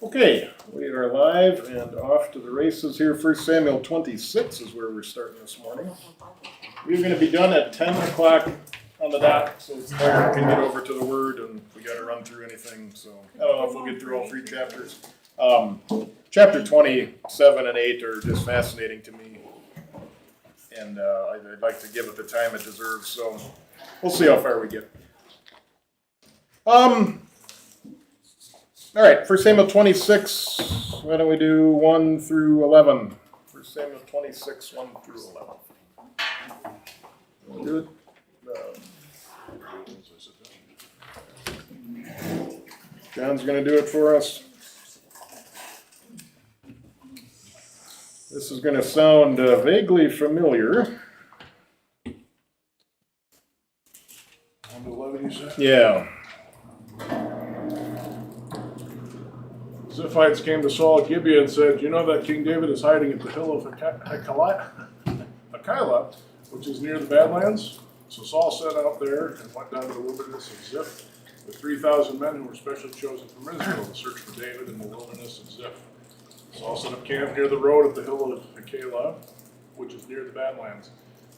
Okay, we are live and off to the races here. 1 Samuel 26 is where we're starting this morning. We're going to be done at 10 o'clock on the dot, so Margaret can get over to the Word and we got to run through anything. So I don't know if we'll get through all three chapters. Chapter 27 and 8 are just fascinating to me, and I'd like to give it the time it deserves. So we'll see how far we get. All right, 1 Samuel 26, why don't we do 1 through 11? 1 Samuel 26, 1 through 11. We'll do it. John's going to do it for us. This is going to sound vaguely familiar. 1 to 11, you said? Yeah. Ziphites came to Saul at Gibeah and said, "You know that King David is hiding at the hill of Hachilah, which is near the Badlands?" So Saul set out there and went down to the wilderness of Ziph with 3,000 men who were specially chosen from Israel to search for David in the wilderness of Ziph. Saul set up camp near the road at the hill of Hachilah, which is near the Badlands.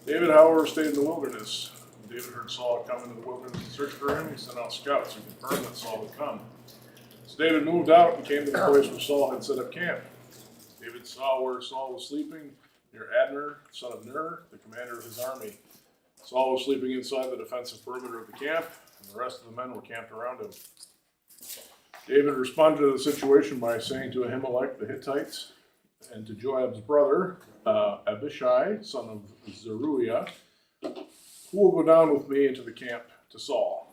David, however, stayed in the wilderness. When David heard Saul had come into the wilderness to search for him, he sent out scouts who confirmed that Saul had come. So David moved out and came to the place where Saul had set up camp. David saw where Saul was sleeping near Abner, son of Ner, the commander of his army. Saul was sleeping inside the defensive perimeter of the camp, and the rest of the men were camped around him. David responded to the situation by saying to Ahimelech the Hittites and to Joab's brother, Abishai, son of Zeruiah, "Who will go down with me into the camp to Saul?"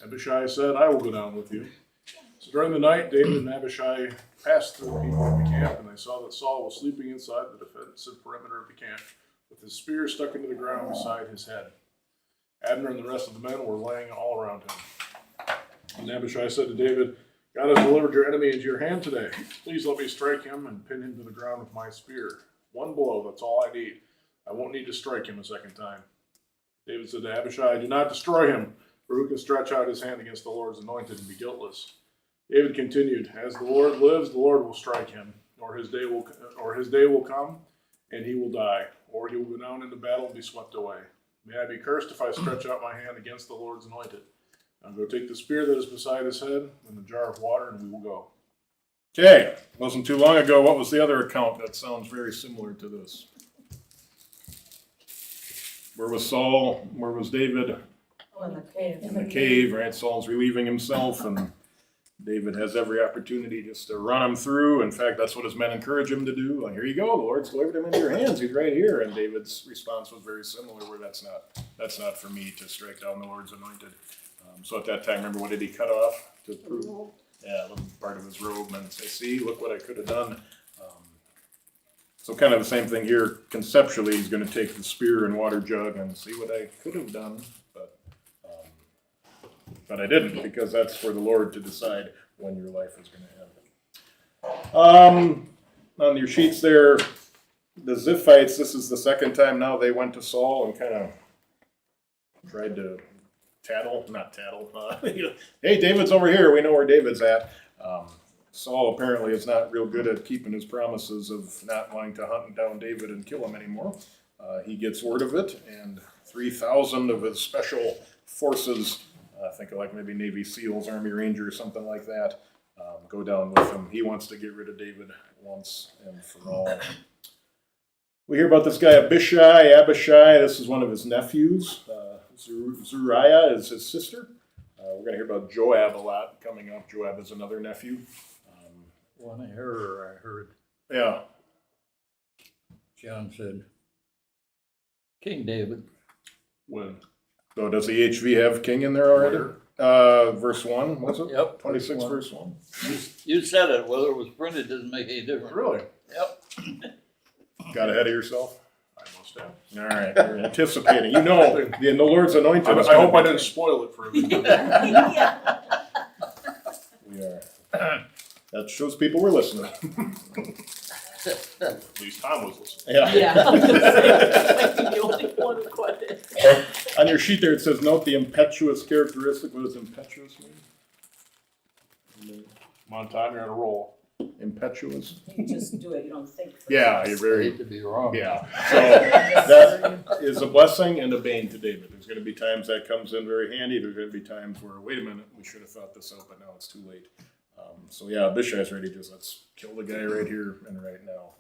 Abishai said, "I will go down with you." So during the night, David and Abishai passed through the people of the camp, and they saw that Saul was sleeping inside the defensive perimeter of the camp, with his spear stuck into the ground beside his head. Abner and the rest of the men were laying all around him. And Abishai said to David, "God has delivered your enemy into your hand today. Please let me strike him and pin him to the ground with my spear. One blow, that's all I need. I won't need to strike him a second time." David said to Abishai, "Do not destroy him, for who can stretch out his hand against the Lord's anointed and be guiltless?" David continued, "As the Lord lives, the Lord will strike him, or his day will come, and he will die, or he will go down into battle and be swept away. May I be cursed if I stretch out my hand against the Lord's anointed. Now go take the spear that is beside his head and the jar of water, and we will go." Okay, wasn't too long ago. What was the other account that sounds very similar to this? Where was Saul? Where was David? Oh, in the cave. In the cave, right? Saul's relieving himself, and David has every opportunity just to run him through. In fact, that's what his men encourage him to do. Like, here you go, the Lord's delivered him into your hands. He's right here. And David's response was very similar, where that's not for me to strike down the Lord's anointed. So at that time, remember, what did he cut off to prove? Yeah, a little part of his robe, and say, "See, look what I could have done." So kind of the same thing here. Conceptually, he's going to take the spear and water jug and see what I could have done, but I didn't, because that's for the Lord to decide when your life is going to end. On your sheets there, the Ziphites, this is the second time now they went to Saul and kind of tried to not tattle. Hey, David's over here. We know where David's at. Saul apparently is not real good at keeping his promises of not wanting to hunt down David and kill him anymore. He gets word of it, and 3,000 of his special forces, think of like maybe Navy SEALs, Army Rangers, something like that, go down with him. He wants to get rid of David once and for all. We hear about this guy Abishai. This is one of his nephews. Zeruiah is his sister. We're going to hear about Joab a lot coming up. Joab is another nephew. One error I heard. Yeah. John said, King David. When? So does the HV have king in there already? Verse 1, was it? Yep. 26, verse 1. You said it. Whether it was printed doesn't make any difference. Really? Yep. Got ahead of yourself? I must have. All right, you're anticipating. You know, the Lord's anointed. I hope I didn't spoil it for everybody. We are. That shows people were listening. At least Tom was listening. Yeah. Yeah. The only one who caught it. On your sheet there, it says, note the impetuous characteristic. What does impetuous mean? Come on, Tom, you're on a roll. Impetuous. You just do it, you don't think. first. Yeah, you're I very, hate to be wrong. yeah. So that is a blessing and a bane to David. There's gonna be times that comes in very handy. There's gonna be times where, wait a minute, we should have thought this out, but now it's too late. So yeah, Abishai's ready, just let's kill the guy right here and right now.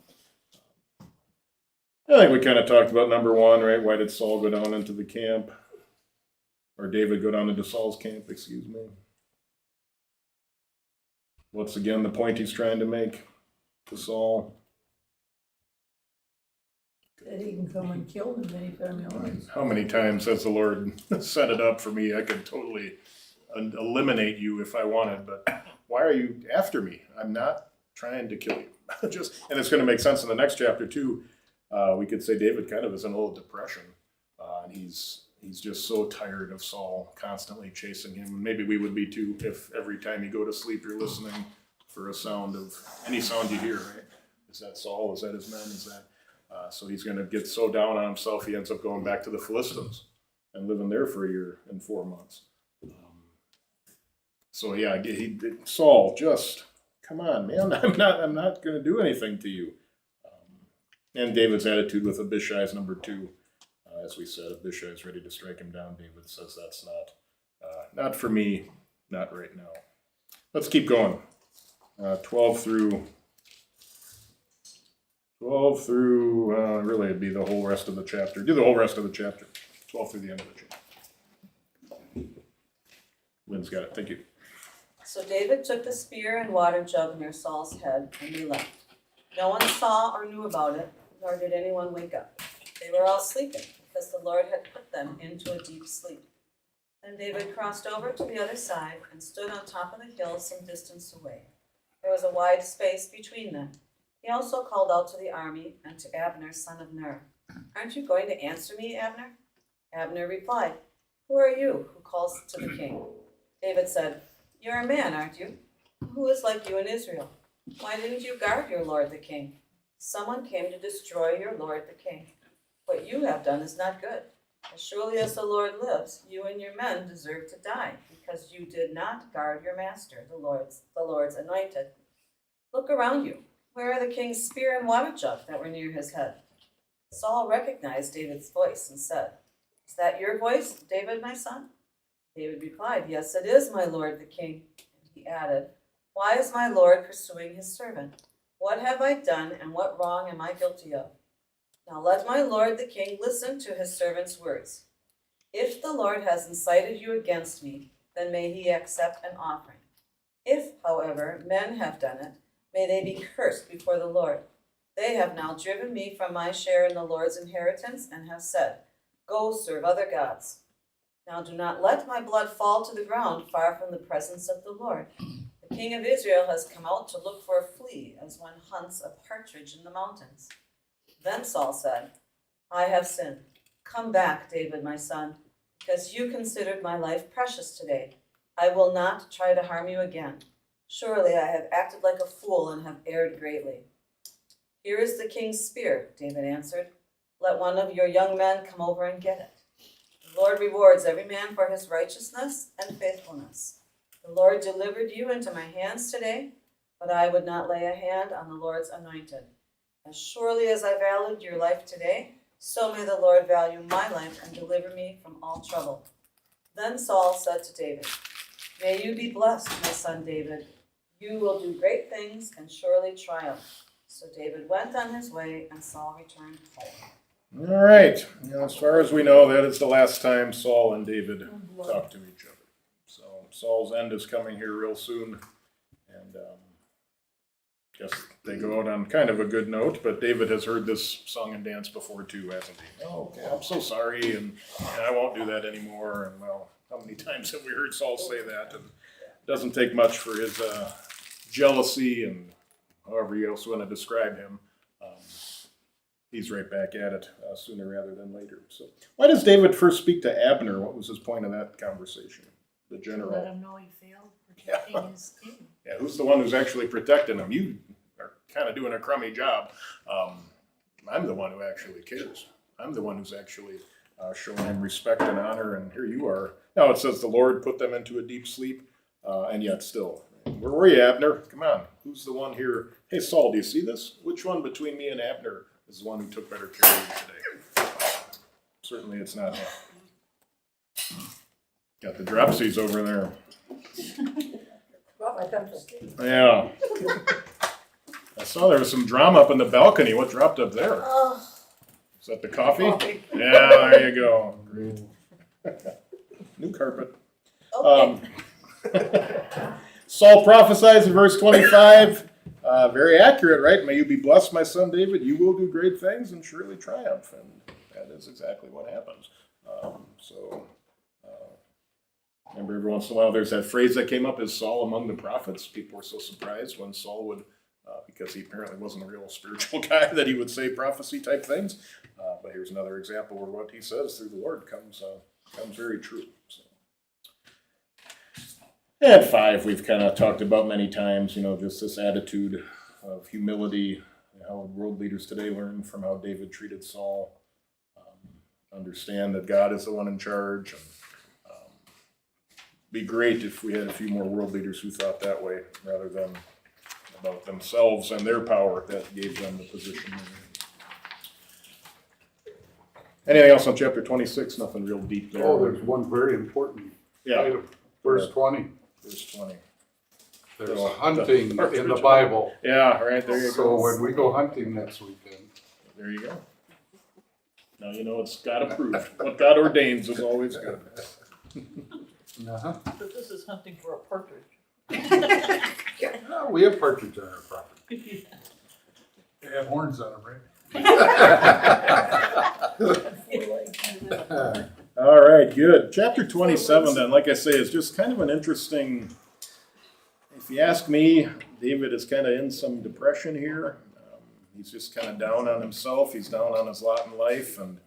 I think we kind of talked about number one, right? Why did Saul go down into the camp? Or David go down into Saul's camp, excuse me. What's again the point he's trying to make to Saul? That he can come and kill him anytime he wants. How many times has the Lord set it up for me? I could totally eliminate you if I wanted, but why are you after me? I'm not trying to kill you. And it's going to make sense in the next chapter too. We could say David kind of is in a little depression, and he's just so tired of Saul constantly chasing him. Maybe we would be too if every time you go to sleep you're listening for a sound of any sound you hear. Right? Is that Saul? Is that his men? Is that? So he's going to get so down on himself he ends up going back to the Philistines and living there for a year and 4 months. So yeah, Saul, just come on, man. I'm not going to do anything to you. And David's attitude with Abishai is number two. As we said, Abishai is ready to strike him down. David says that's not for me, not right now. Let's keep going. 12 through really it'd be the whole rest of the chapter. Do the whole rest of the chapter. 12 through the end of the chapter. Lynn's got it. Thank you. So David took the spear and water jug near Saul's head, and he left. No one saw or knew about it, nor did anyone wake up. They were all sleeping, because the Lord had put them into a deep sleep. Then David crossed over to the other side and stood on top of the hill some distance away. There was a wide space between them. He also called out to the army and to Abner, son of Ner. Aren't you going to answer me, Abner? Abner replied, Who are you who calls to the king? David said, You're a man, aren't you? Who is like you in Israel? Why didn't you guard your lord the king? Someone came to destroy your lord the king. What you have done is not good. As surely as the Lord lives, you and your men deserve to die, because you did not guard your master, the Lord's anointed. Look around you. Where are the king's spear and water jug that were near his head? Saul recognized David's voice and said, Is that your voice, David, my son? David replied, Yes, it is, my lord the king. And he added, Why is my lord pursuing his servant? What have I done, and what wrong am I guilty of? Now let my lord the king listen to his servant's words. If the Lord has incited you against me, then may he accept an offering. If, however, men have done it, may they be cursed before the Lord. They have now driven me from my share in the Lord's inheritance and have said, Go serve other gods. Now do not let my blood fall to the ground far from the presence of the Lord. The king of Israel has come out to look for a flea, as one hunts a partridge in the mountains. Then Saul said, I have sinned. Come back, David, my son, because you considered my life precious today. I will not try to harm you again. Surely I have acted like a fool and have erred greatly. Here is the king's spear, David answered. Let one of your young men come over and get it. The Lord rewards every man for his righteousness and faithfulness. The Lord delivered you into my hands today, but I would not lay a hand on the Lord's anointed. As surely as I valued your life today, so may the Lord value my life and deliver me from all trouble. Then Saul said to David, May you be blessed, my son David. You will do great things and surely triumph. So David went on his way, and Saul returned home. All right. As far as we know, that is the last time Saul and David talked to each other. So Saul's end is coming here real soon, and guess they go out on kind of a good note. But David has heard this song and dance before too, hasn't he? Oh, okay, I'm so sorry, and I won't do that anymore. And well, how many times have we heard Saul say that? And it doesn't take much for his jealousy and however you else want to describe him. He's right back at it sooner rather than later. So, why does David first speak to Abner? What was his point of that conversation? The general. Let him know he failed protecting his king. Yeah, who's the one who's actually protecting him? You are kind of doing a crummy job. I'm the one who actually cares. I'm the one who's actually showing him respect and honor, and here you are. Now it says the Lord put them into a deep sleep, and yet still, Where were you, Abner? Come on. Who's the one here? Hey, Saul, do you see this? Which one between me and Abner is the one who took better care of you today? Certainly it's not him. Got the dropsies over there. Brought my cup of tea. Yeah. I saw there was some drama up in the balcony. What dropped up there? Oh, Is that the coffee? coffee. Yeah, there you go. Great. New carpet. Okay, Saul prophesies in verse 25. Very accurate, right? May you be blessed, my son David. You will do great things and surely triumph. And that is exactly what happens. Remember, every once in a while there's that phrase that came up, is Saul among the prophets? People were so surprised when Saul would, because he apparently wasn't a real spiritual guy, that he would say prophecy type things. But here's another example where what he says through the Lord comes very true. So. And 5, we've kind of talked about many times, just this attitude of humility, how world leaders today learn from how David treated Saul, understand that God is the one in charge, and be great if we had a few more world leaders who thought that way, rather than about themselves and their power that gave them the position they're in. Anything else on chapter 26? Nothing real deep there. Oh, there's one very important Yeah, item, verse 20. verse 20. There's Oh, hunting in the partridge. Bible. Yeah, right, there you So go. when we go hunting next weekend, There you go. Now you know it's God approved. What God ordains is always good. But this is hunting for a partridge. we have partridge on our property. They have horns on them, right? All right, good. Chapter 27 then, like I say, is just kind of an interesting, if you ask me, David is kind of in some depression here. He's just kind of down on himself. He's down on his lot in life. And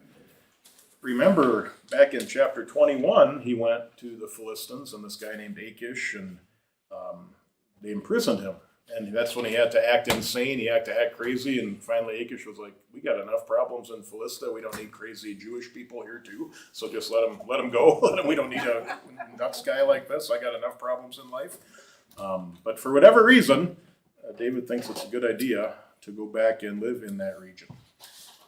remember, back in chapter 21, he went to the Philistines and this guy named Achish, and they imprisoned him. And that's when he had to act insane. He had to act crazy. And finally, Achish was like, "We got enough problems in Philistia. We don't need crazy Jewish people here too. So just let him go. We don't need a nuts guy like this. I got enough problems in life." But for whatever reason, David thinks it's a good idea to go back and live in that region.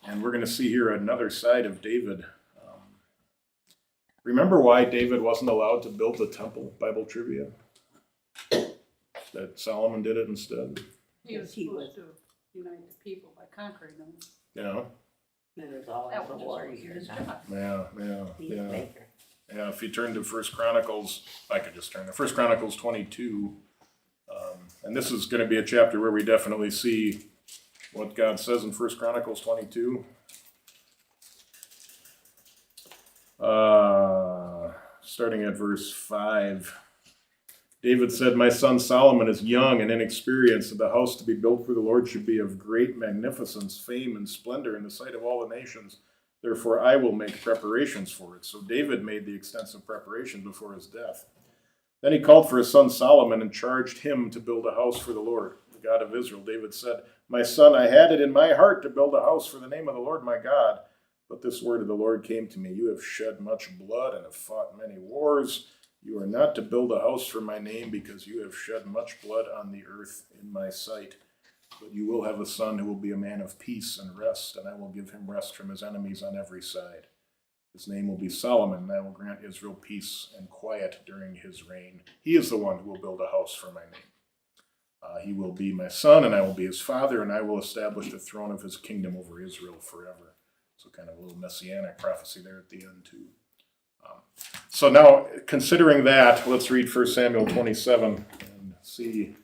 And we're going to see here another side of David. Remember why David wasn't allowed to build the temple? Bible trivia. That Solomon did it instead. He was supposed to unite the people by conquering them. You know? There's always That a was warrior. his job. Yeah. Peacemaker. Yeah, if you turn to 1 Chronicles, I could just turn to 1 Chronicles 22. And this is going to be a chapter where we definitely see what God says in 1 Chronicles 22. Starting at verse 5. David said, "My son Solomon is young and inexperienced, and the house to be built for the Lord should be of great magnificence, fame, and splendor in the sight of all the nations. Therefore I will make preparations for it." So David made the extensive preparation before his death. Then he called for his son Solomon and charged him to build a house for the Lord, the God of Israel. David said, "My son, I had it in my heart to build a house for the name of the Lord my God. But this word of the Lord came to me. You have shed much blood and have fought many wars. You are not to build a house for my name because you have shed much blood on the earth in my sight. But you will have a son who will be a man of peace and rest, and I will give him rest from his enemies on every side. His name will be Solomon, and I will grant Israel peace and quiet during his reign. He is the one who will build a house for my name. He will be my son, and I will be his father, and I will establish the throne of his kingdom over Israel forever." So kind of a little messianic prophecy there at the end too. So now, considering that, let's read 1 Samuel 27 and see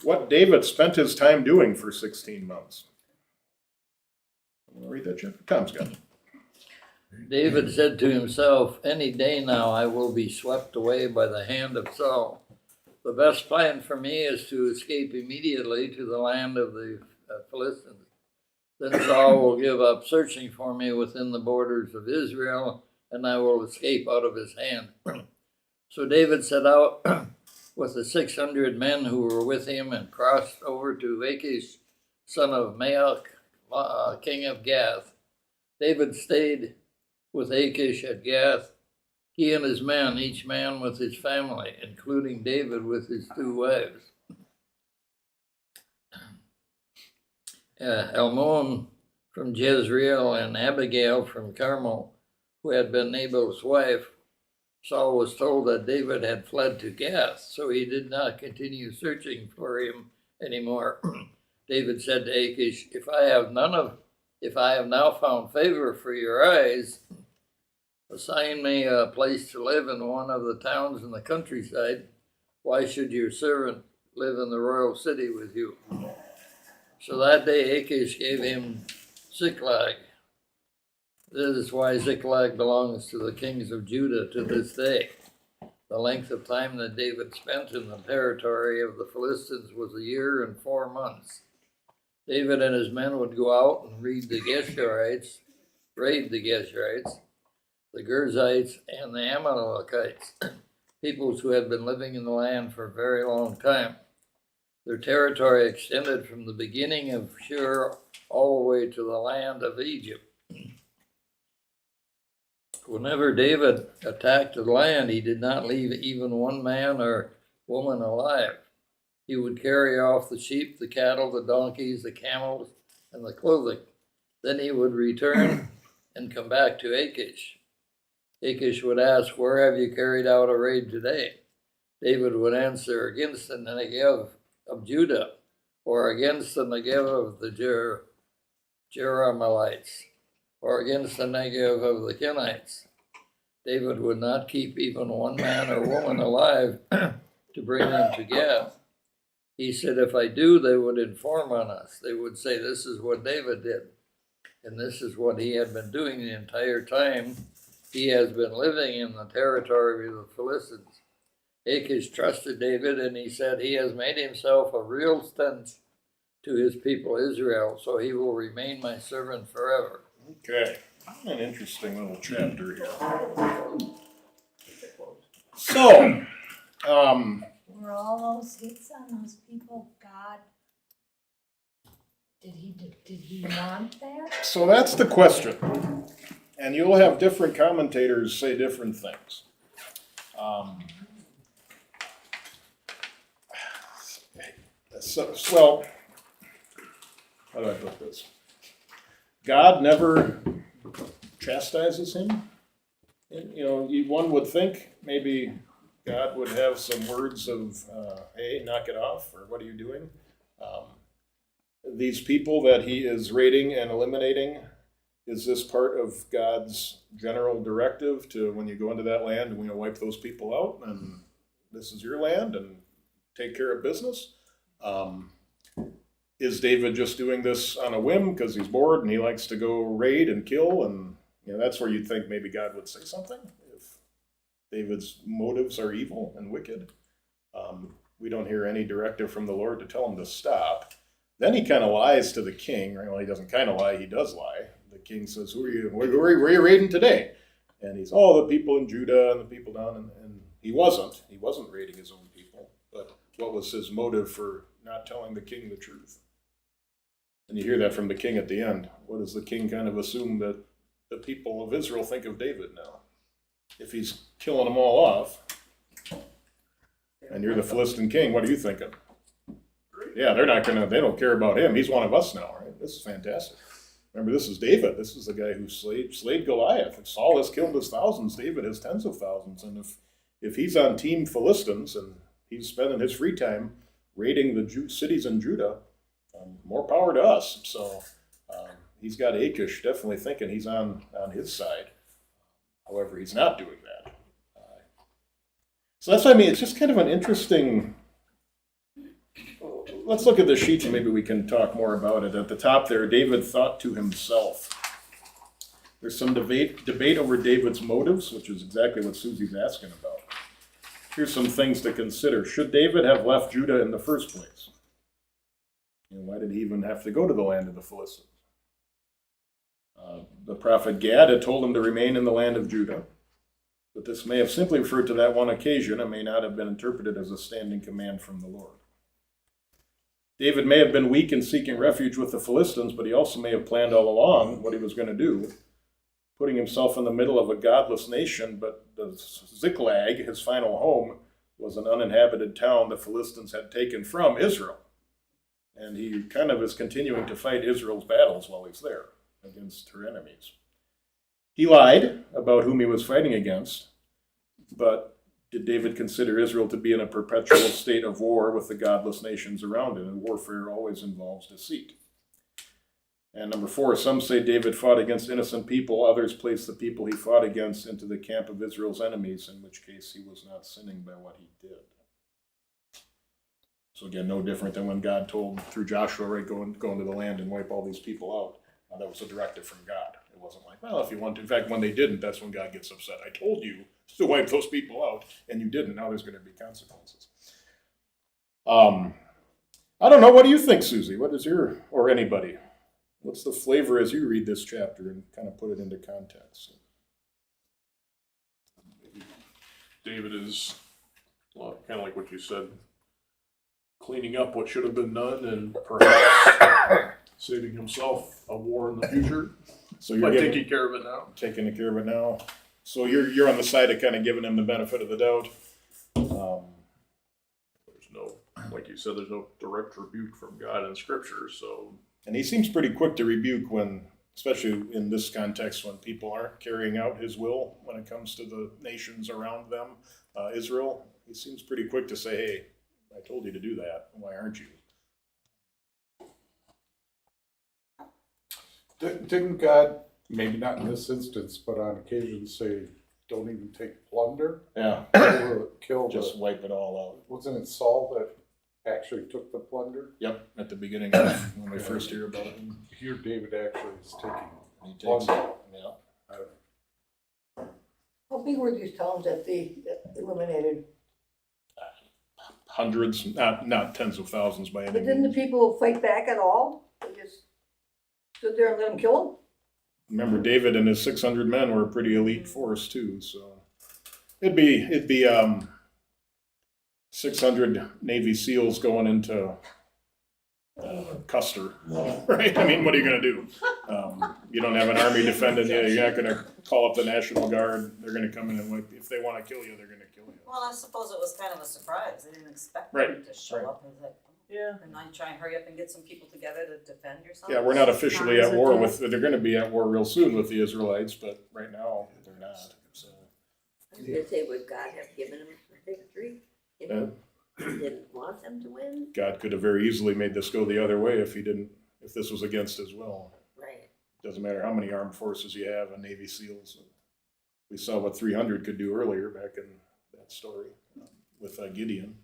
what David spent his time doing for 16 months. Want to read that, Chip? Tom's got it. David said to himself, "Any day now I will be swept away by the hand of Saul. The best plan for me is to escape immediately to the land of the Philistines. Then Saul will give up searching for me within the borders of Israel, and I will escape out of his hand." So David set out with the 600 men who were with him and crossed over to Achish, son of Maok, king of Gath. David stayed with Achish at Gath, he and his men, each man with his family, including David with his 2 wives. Elmon from Jezreel and Abigail from Carmel, who had been Nabal's wife, Saul was told that David had fled to Gath, so he did not continue searching for him anymore. David said to Achish, if I have now found favor for your eyes, assign me a place to live in one of the towns in the countryside. Why should your servant live in the royal city with you? So that day Achish gave him Ziklag. This is why Ziklag belongs to the kings of Judah to this day. The length of time that David spent in the territory of the Philistines was 1 year and 4 months. David and his men would go out and raid the Geshurites, the Girzites, and the Amalekites, peoples who had been living in the land for a very long time. Their territory extended from the beginning of Shur all the way to the land of Egypt. Whenever David attacked the land, he did not leave even one man or woman alive. He would carry off the sheep, the cattle, the donkeys, the camels, and the clothing. Then he would return and come back to Achish. Achish would ask, where have you carried out a raid today? David would answer, against the Negev of Judah, or against the Negev of the Jerahmeelites, or against the Negev of the Kenites. David would not keep even one man or woman alive to bring them to Gath. He said, if I do, they would inform on us. They would say, this is what David did. And this is what he had been doing the entire time he has been living in the territory of the Philistines. Achish trusted David, and he said, he has made himself a real stench to his people Israel, so he will remain my servant forever. Okay, an interesting little chapter here. So, Were all those hits on those people God? Did he want that? so that's the question. And you'll have different commentators say different things. Well, how do I put this? God never chastises him. You know, one would think maybe God would have some words of, hey, knock it off, or what are you doing? These people that he is raiding and eliminating, is this part of God's general directive to when you go into that land and we wipe those people out and this is your land and take care of business? Is David just doing this on a whim because he's bored and he likes to go raid and kill? And that's where you'd think maybe God would say something if David's motives are evil and wicked. We don't hear any directive from the Lord to tell him to stop. Then he kind of lies to the king. Right? Well, he doesn't kind of lie, he does lie. The king says, who are you? Where are you raiding today? And he's, the people in Judah and the people down. And he wasn't raiding his own people. But what was his motive for not telling the king the truth? And you hear that from the king at the end. What does the king kind of assume that the people of Israel think of David now? If he's killing them all off, and you're the Philistine king, what are you thinking? Yeah, they don't care about him. He's one of us now, right? This is fantastic. Remember, this is David. This is the guy who slayed Goliath. If Saul has killed his thousands, David has tens of thousands. And if he's on Team Philistines and he's spending his free time raiding the cities in Judah, more power to us. So he's got Achish definitely thinking he's on his side. However, he's not doing that. So that's what I mean. It's just kind of an interesting. Let's look at the sheets and maybe we can talk more about it. At the top there, David thought to himself. There's some debate over David's motives, which is exactly what Susie's asking about. Here's some things to consider. Should David have left Judah in the first place? Why did he even have to go to the land of the Philistines? The prophet Gad had told him to remain in the land of Judah, but this may have simply referred to that one occasion. It may not have been interpreted as a standing command from the Lord. David may have been weak in seeking refuge with the Philistines, but he also may have planned all along what he was going to do, putting himself in the middle of a godless nation, but the Ziklag, his final home, was an uninhabited town the Philistines had taken from Israel. And he kind of is continuing to fight Israel's battles while he's there against her enemies. He lied about whom he was fighting against, but did David consider Israel to be in a perpetual state of war with the godless nations around it? And warfare always involves deceit. And number 4, some say David fought against innocent people. Others place the people he fought against into the camp of Israel's enemies, in which case he was not sinning by what he did. So again, no different than when God told through Joshua, right, go into the land and wipe all these people out. That was a directive from God. It wasn't like, well, if you want to. In fact, when they didn't, that's when God gets upset. I told you to wipe those people out, and you didn't. Now there's going to be consequences. I don't know. What do you think, Susie? What is your, or anybody? What's the flavor as you read this chapter and kind of put it into context? David is, well, kind of like what you said, cleaning up what should have been done and perhaps saving himself a war in the future So by you're taking care of it now. taking care of it now. So you're on the side of kind of giving him the benefit of the doubt. There's no, like you said, there's no direct rebuke from God in Scripture, so And he seems pretty quick to rebuke when, especially in this context, when people aren't carrying out his will when it comes to the nations around them, Israel. He seems pretty quick to say, hey, I told you to do that. Why aren't you? Didn't God, maybe not in this instance, but on occasion say, don't even take plunder? Yeah, Kill just the, wipe it all out. wasn't it Saul that actually took the plunder? Yep, at the beginning of when we first hear about it. Here David actually is taking He takes plunder. it. Yeah. How big were these towns that they eliminated? Hundreds, not tens of thousands by any But didn't the means. people fight back at all? They just stood there and let them kill them? Remember, David and his 600 men were a pretty elite force too, so it'd be 600 Navy SEALs going into Custer, right? I mean, what are you gonna do? You don't have an army defending you. You're not gonna call up the National Guard. They're gonna come in and if they want to kill you, they're gonna kill you. Well, I suppose it was kind of a surprise. They didn't expect Right, them to show right. up. It was like, Yeah. and I try and hurry up and get some people together to defend yourself. Yeah, we're not officially at war with. They're gonna be at war real soon with the Israelites, but right now they're not. So. I was gonna say, would God have given him a victory if Yeah. he didn't want them to win? God could have very easily made this go the other way if this was against his will. Right. Doesn't matter how many armed forces you have and Navy SEALs. We saw what 300 could do earlier back in that story with Gideon.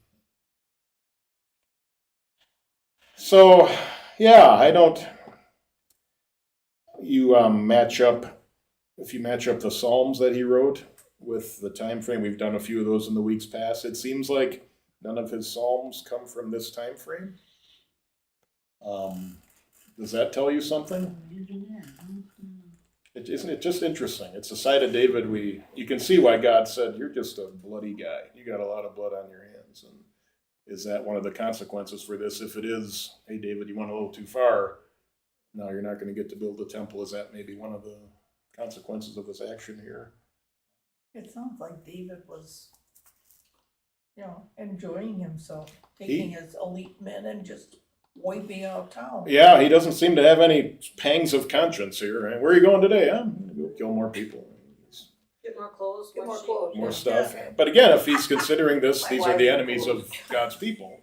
So, yeah, if you match up the Psalms that he wrote with the time frame, we've done a few of those in the weeks past, it seems like none of his Psalms come from this time frame. Does that tell you something? Isn't it just interesting? It's a side of David you can see why God said, you're just a bloody guy. You got a lot of blood on your hands. And is that one of the consequences for this? If it is, hey, David, you went a little too far. Now you're not going to get to build the temple. Is that maybe one of the consequences of his action here? It sounds like David was, enjoying himself, taking his elite men and just wiping out town. Yeah, he doesn't seem to have any pangs of conscience here. Right? Where are you going today? I'm going to go kill more people. Get more clothes, Get more sheep. clothes. More stuff. But again, if he's considering this, these are the enemies of God's people,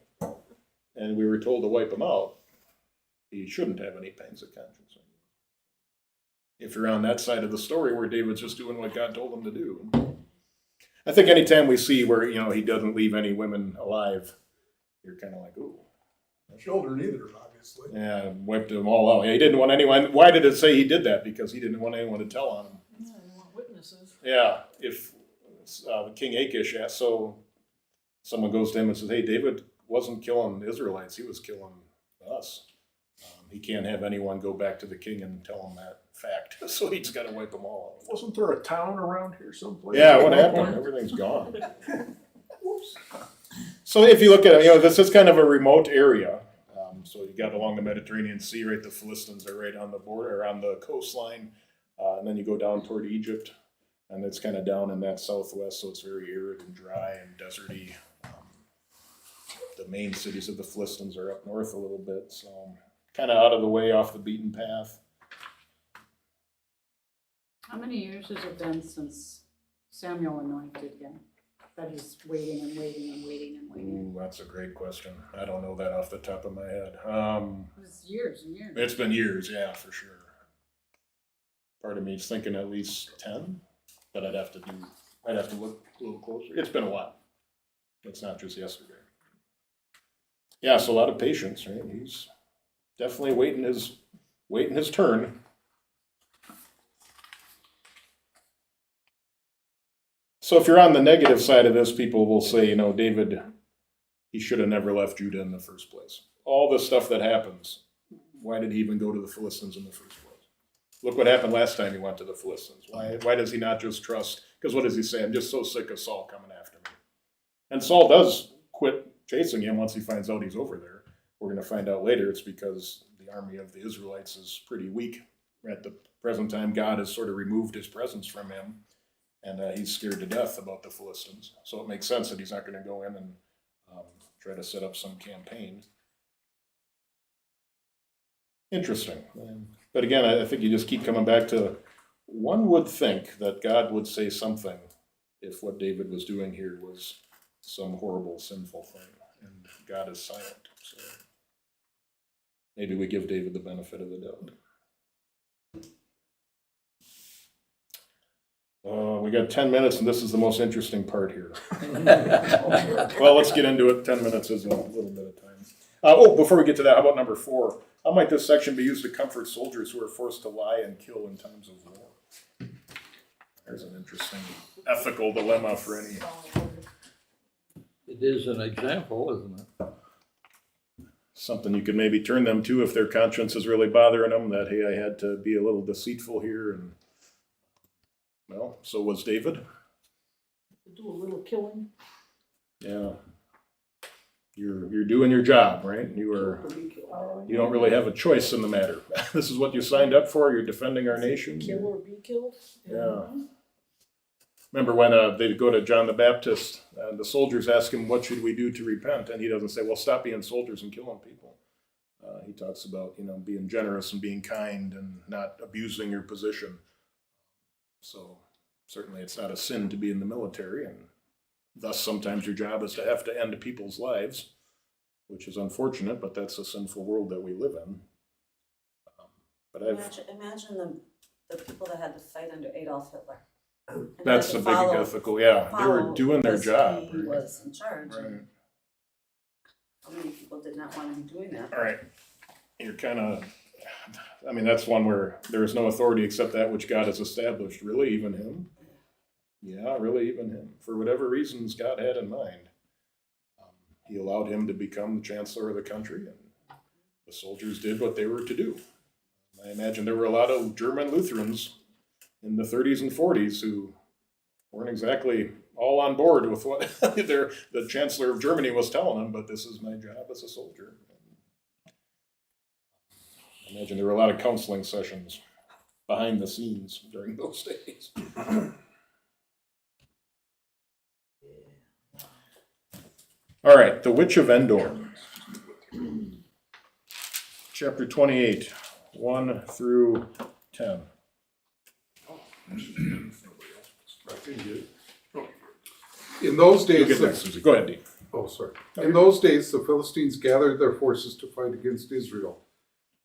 and we were told to wipe them out, he shouldn't have any pangs of conscience. If you're on that side of the story where David's just doing what God told him to do. I think anytime we see where, he doesn't leave any women alive, you're kind of like, ooh. Children either, obviously. Yeah, wiped them all out. Yeah, he didn't want anyone. Why did it say he did that? Because he didn't want anyone to tell on him. Yeah, they want witnesses. Yeah, if King Achish asked, so someone goes to him and says, hey, David wasn't killing Israelites, he was killing us. He can't have anyone go back to the king and tell him that fact, so he's got to wipe them all out. wasn't there a town around here someplace? Yeah, what happened? Everything's gone. So if you look at it, this is kind of a remote area. So you got along the Mediterranean Sea, right? The Philistines are right on the border, or on the coastline. And then you go down toward Egypt, and it's kind of down in that southwest, so it's very arid and dry and deserty. The main cities of the Philistines are up north a little bit, so kind of out of the way, off the beaten path. How many years has it been since Samuel anointed him? That he's waiting and waiting and waiting and waiting. Ooh, that's a great question. I don't know that off the top of my head. It was years and years. It's been years, yeah, for sure. Part of me's thinking at least 10, but I'd have to look a little closer. It's been a while. It's not just yesterday. Yeah, so a lot of patience, right? He's definitely waiting his turn. So if you're on the negative side of this, people will say, David, he should have never left Judah in the first place. All the stuff that happens, why did he even go to the Philistines in the first place? Look what happened last time he went to the Philistines. Why does he not just trust? Because what does he say? I'm just so sick of Saul coming after me. And Saul does quit chasing him once he finds out he's over there. We're going to find out later it's because the army of the Israelites is pretty weak. At the present time, God has sort of removed his presence from him, and he's scared to death about the Philistines. So it makes sense that he's not going to go in and try to set up some campaign. Interesting. But again, I think you just keep coming back to, one would think that God would say something if what David was doing here was some horrible, sinful thing, and God is silent. So maybe we give David the benefit of the doubt. We got 10 minutes, and this is the most interesting part here. Well, let's get into it. 10 minutes is a little bit of time. Before we get to that, how about number 4? How might this section be used to comfort soldiers who are forced to lie and kill in times of war? There's an interesting ethical dilemma for any. It is an example, isn't it? Something you could maybe turn them to if their conscience is really bothering them, that, hey, I had to be a little deceitful here. And well, so was David. Do a little killing. Yeah. You're doing your job, right? You don't really have a choice in the matter. This is what you signed up for. You're defending our nation. Kill or be killed. Yeah. Remember when they go to John the Baptist, the soldiers ask him, what should we do to repent? And he doesn't say, well, stop being soldiers and killing people. He talks about, being generous and being kind and not abusing your position. So certainly it's not a sin to be in the military, and thus sometimes your job is to have to end people's lives, which is unfortunate, but that's a sinful world that we live in. Imagine the people that had to fight under Adolf Hitler. And That's had a to big ethical, yeah. They were doing their because job. He was in charge. Right. How many people did not want to be doing that? All right. You're kind of, that's one where there is no authority except that which God has established. Really, even him? Yeah, really, even him. For whatever reasons God had in mind, he allowed him to become the chancellor of the country, and the soldiers did what they were to do. I imagine there were a lot of German Lutherans in the 30s and 40s who weren't exactly all on board with what the Chancellor of Germany was telling them, but this is my job as a soldier. I imagine there were a lot of counseling sessions behind the scenes during those days. All right, the Witch of Endor. Chapter 28, 1 through 10. In those You'll days, get next, Susie. Go ahead, Dean. In those days, the Philistines gathered their forces to fight against Israel.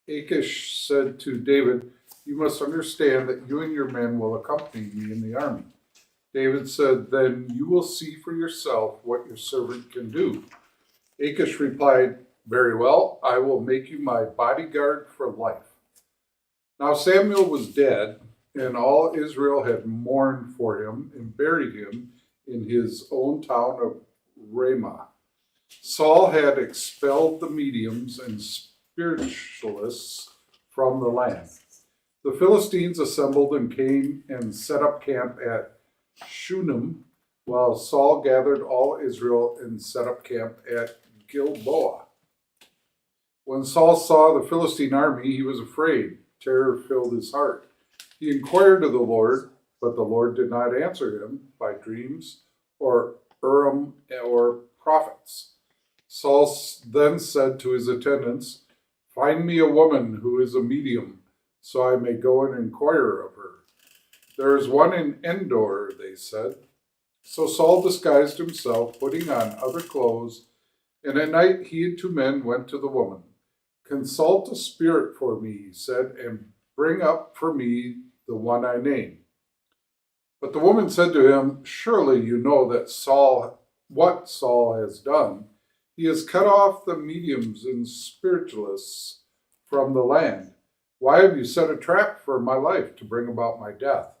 Achish said to David, "You must understand that you and your men will accompany me in the army." David said, "Then you will see for yourself what your servant can do." Achish replied, "Very well, I will make you my bodyguard for life." Now Samuel was dead, and all Israel had mourned for him and buried him in his own town of Ramah. Saul had expelled the mediums and spiritualists from the land. The Philistines assembled and came and set up camp at Shunem, while Saul gathered all Israel and set up camp at Gilboa. When Saul saw the Philistine army, he was afraid. Terror filled his heart. He inquired of the Lord, but the Lord did not answer him by dreams or Urim or prophets. Saul then said to his attendants, "Find me a woman who is a medium, so I may go and inquire of her." "There is one in Endor," they said. So Saul disguised himself, putting on other clothes, and at night he and 2 men went to the woman. "Consult a spirit for me," he said, "and bring up for me the one I name." But the woman said to him, "Surely you know that what Saul has done. He has cut off the mediums and spiritualists from the land. Why have you set a trap for my life to bring about my death?"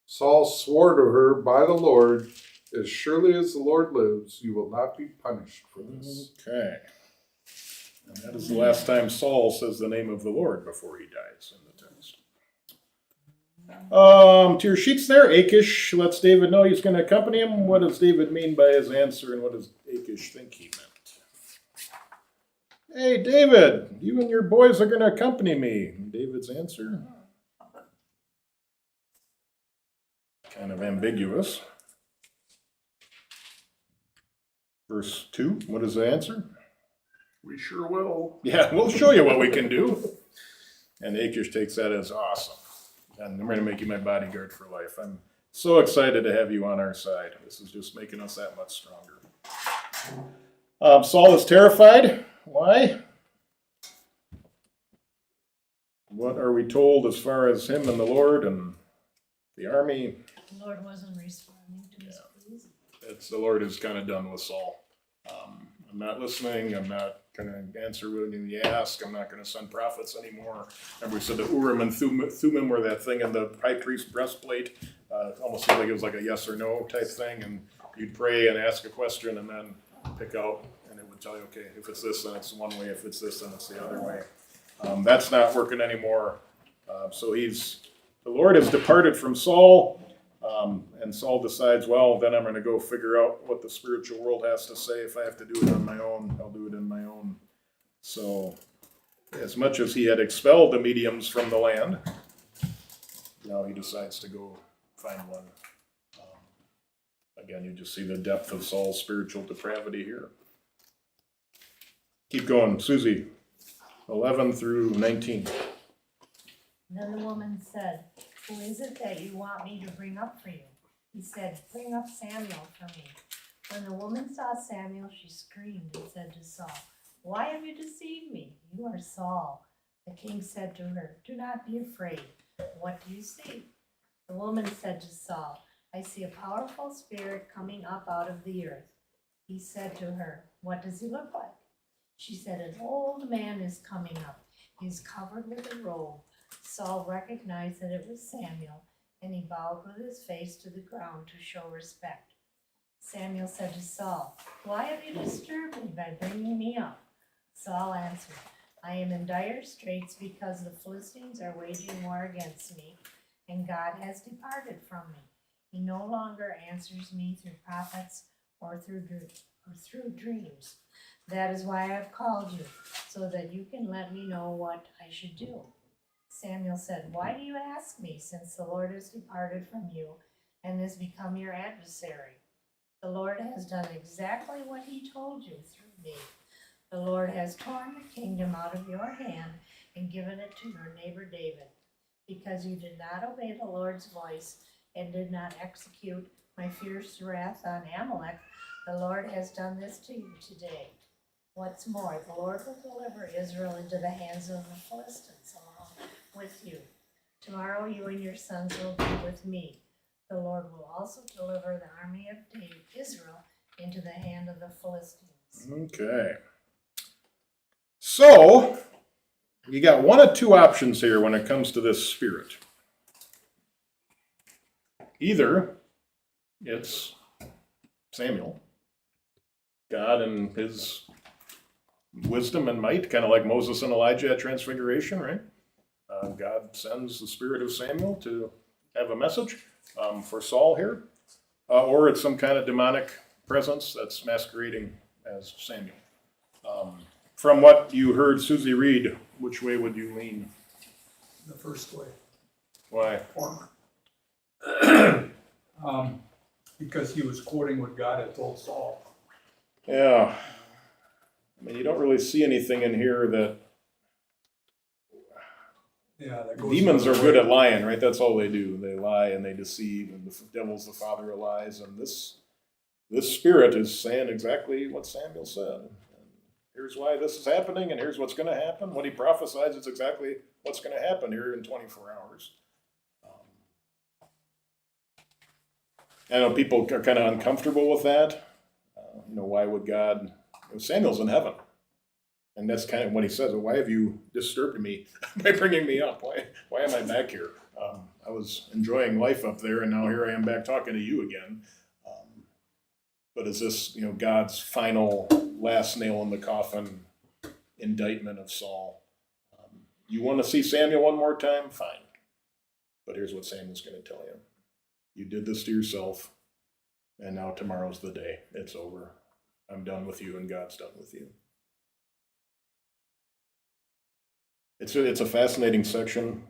Saul swore to her by the Lord, "As surely as the Lord lives, you will not be punished for this." Okay. And that is the last time Saul says the name of the Lord before he dies in the text. To your sheets there, Achish lets David know he's going to accompany him. What does David mean by his answer, and what does Achish think he meant? "Hey, David, you and your boys are going to accompany me." David's answer, kind of ambiguous. Verse 2, what is the answer? We sure will. "Yeah, we'll show you what we can do." And Achish takes that as awesome. And I'm going to make you my bodyguard for life. I'm so excited to have you on our side. This is just making us that much stronger. Saul is terrified. Why? What are we told as far as him and the Lord and the army? The Lord wasn't responding to his pleas. The Lord is kind of done with Saul. I'm not listening. I'm not going to answer when you ask. I'm not going to send prophets anymore. Remember we said the Urim and Thummim were that thing in the high priest's breastplate. It almost seemed like it was like a yes or no type thing. And you'd pray and ask a question and then pick out, and it would tell you, okay, if it's this, then it's one way. If it's this, then it's the other way. That's not working anymore. So the Lord has departed from Saul. And Saul decides, well, then I'm going to go figure out what the spiritual world has to say. If I have to do it on my own, I'll do it on my own. So, as much as he had expelled the mediums from the land, now he decides to go find one. Again, you just see the depth of Saul's spiritual depravity here. Keep going, Susie. 11 through 19. Then the woman said, "Who is it that you want me to bring up for you?" He said, "Bring up Samuel for me." When the woman saw Samuel, she screamed and said to Saul, "Why have you deceived me? You are Saul." The king said to her, "Do not be afraid. What do you see?" The woman said to Saul, "I see a powerful spirit coming up out of the earth." He said to her, "What does he look like?" She said, "An old man is coming up. He is covered with a robe." Saul recognized that it was Samuel, and he bowed with his face to the ground to show respect. Samuel said to Saul, "Why have you disturbed me by bringing me up?" Saul answered, "I am in dire straits because the Philistines are waging war against me, and God has departed from me. He no longer answers me through prophets or through dreams. That is why I have called you, so that you can let me know what I should do." Samuel said, "Why do you ask me, since the Lord has departed from you and has become your adversary? The Lord has done exactly what he told you through me. The Lord has torn the kingdom out of your hand and given it to your neighbor David. Because you did not obey the Lord's voice and did not execute my fierce wrath on Amalek, the Lord has done this to you today. What's more, the Lord will deliver Israel into the hands of the Philistines along with you. Tomorrow you and your sons will be with me. The Lord will also deliver the army of Israel into the hand of the Philistines." Okay. So, you got one of two options here when it comes to this spirit. Either it's Samuel, God and his wisdom and might, kind of like Moses and Elijah at Transfiguration, right? God sends the spirit of Samuel to have a message for Saul here. Or it's some kind of demonic presence that's masquerading as Samuel. From what you heard Susie read, which way would you lean? The first way. Why? Former. Because he was quoting what God had told Saul. Yeah. I mean, you don't really see anything in here that Yeah, that goes. demons are good at lying, right? That's all they do. They lie and they deceive, and the devil's the father of lies. And this spirit is saying exactly what Samuel said. And here's why this is happening, and here's what's going to happen. What he prophesies is exactly what's going to happen here in 24 hours. I know people are kind of uncomfortable with that. Why would God? Samuel's in heaven. And that's kind of what he says. Why have you disturbed me by bringing me up? Why am I back here? I was enjoying life up there, and now here I am back talking to you again. But is this, God's final last nail in the coffin indictment of Saul? You want to see Samuel one more time? Fine. But here's what Samuel's going to tell you. You did this to yourself, and now tomorrow's the day. It's over. I'm done with you, and God's done with you. It's a fascinating section.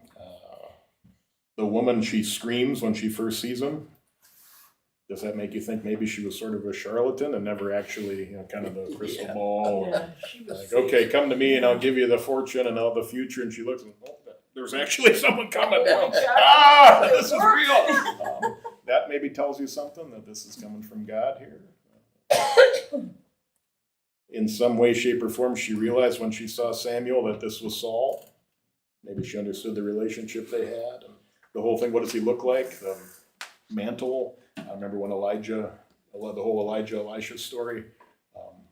The woman, she screams when she first sees him. Does that make you think maybe she was sort of a charlatan and never actually, kind of the crystal ball? Yeah, she was Like, okay, come to me and I'll give you the fortune and all the future. And she looks and, there's actually someone coming down. This is real. That maybe tells you something, that this is coming from God here. In some way, shape, or form, she realized when she saw Samuel that this was Saul. Maybe she understood the relationship they had. And the whole thing, what does he look like? The mantle. I remember when the whole Elisha story,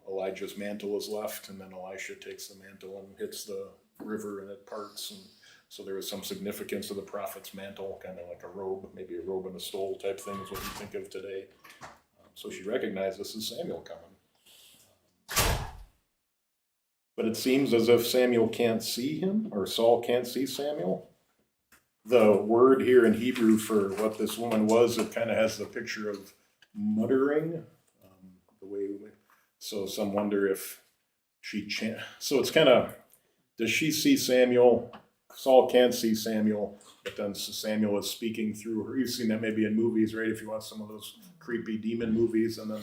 Elijah's mantle is left, and then Elisha takes the mantle and hits the river and it parts. And so there was some significance to the prophet's mantle, kind of like a robe, maybe a robe and a stole type thing is what you think of today. So she recognized this is Samuel coming. But it seems as if Samuel can't see him, or Saul can't see Samuel. The word here in Hebrew for what this woman was, it kind of has the picture of muttering. So some wonder if so it's kind of, does she see Samuel? Saul can't see Samuel, but then Samuel is speaking through her. You've seen that maybe in movies, right? If you watch some of those creepy demon movies, and then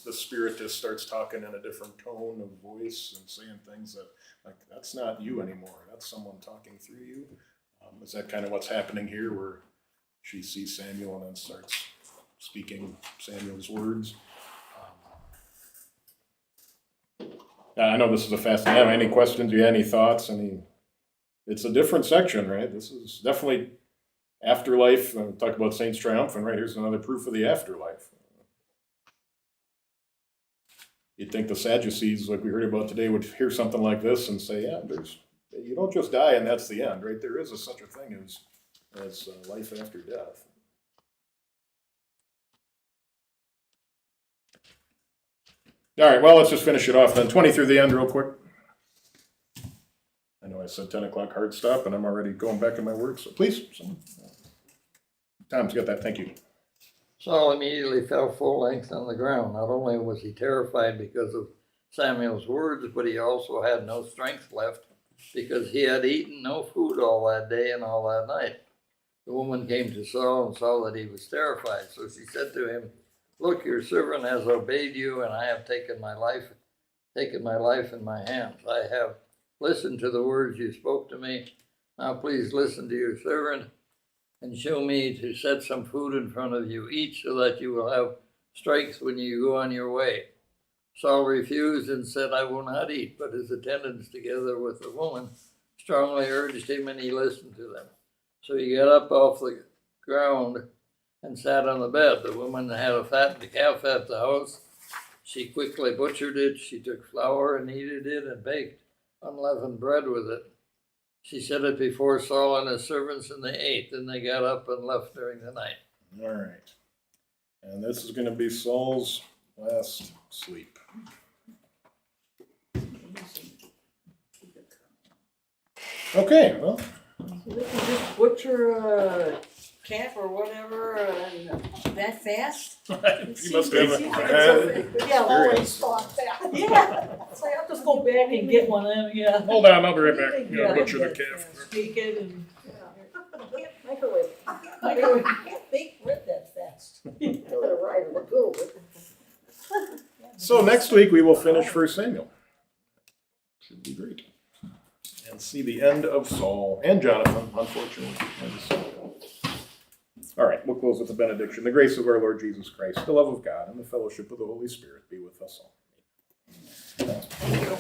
the spirit just starts talking in a different tone of voice and saying things that, like, that's not you anymore. That's someone talking through you. Is that kind of what's happening here, where she sees Samuel and then starts speaking Samuel's words? I know this is a fascinating. Any questions? You have any thoughts? It's a different section, right? This is definitely afterlife. Talk about Saints Triumphant, right? Here's another proof of the afterlife. You'd think the Sadducees, like we heard about today, would hear something like this and say, yeah, you don't just die and that's the end, right? There is such a thing as life after death. All right, well, let's just finish it off then. 20 through the end real quick. I know I said 10 o'clock hard stop, and I'm already going back in my words, so please. Tom's got that, thank you. Saul immediately fell full length on the ground. Not only was he terrified because of Samuel's words, but he also had no strength left because he had eaten no food all that day and all that night. The woman came to Saul and saw that he was terrified. So she said to him, "Look, your servant has obeyed you, and I have taken my life in my hands. I have listened to the words you spoke to me. Now please listen to your servant and show me to set some food in front of you each so that you will have strength when you go on your way." Saul refused and said, "I will not eat," but his attendants, together with the woman, strongly urged him, and he listened to them. So he got up off the ground and sat on the bed. The woman had a fattened calf at the house. She quickly butchered it. She took flour and kneaded it and baked unleavened bread with it. She set it before Saul and his servants, and they ate. Then they got up and left during the night. All right. And this is going to be Saul's last sleep. Okay, well. So they can just butcher a calf or whatever that fast? You must have Yeah, I always thought that. Yeah, so I'll just go back and get one of them, yeah. Hold on, I'll be right back. Yeah. Butcher the calf. Steak it and. Microwave. Microwave. Can't bake bread that fast. Kill it right in the go. So next week we will finish 1 Samuel. be great. And see the end of Saul and Jonathan, unfortunately. All right, we'll close with the benediction. The grace of our Lord Jesus Christ, the love of God, and the fellowship of the Holy Spirit be with us all. Thank you.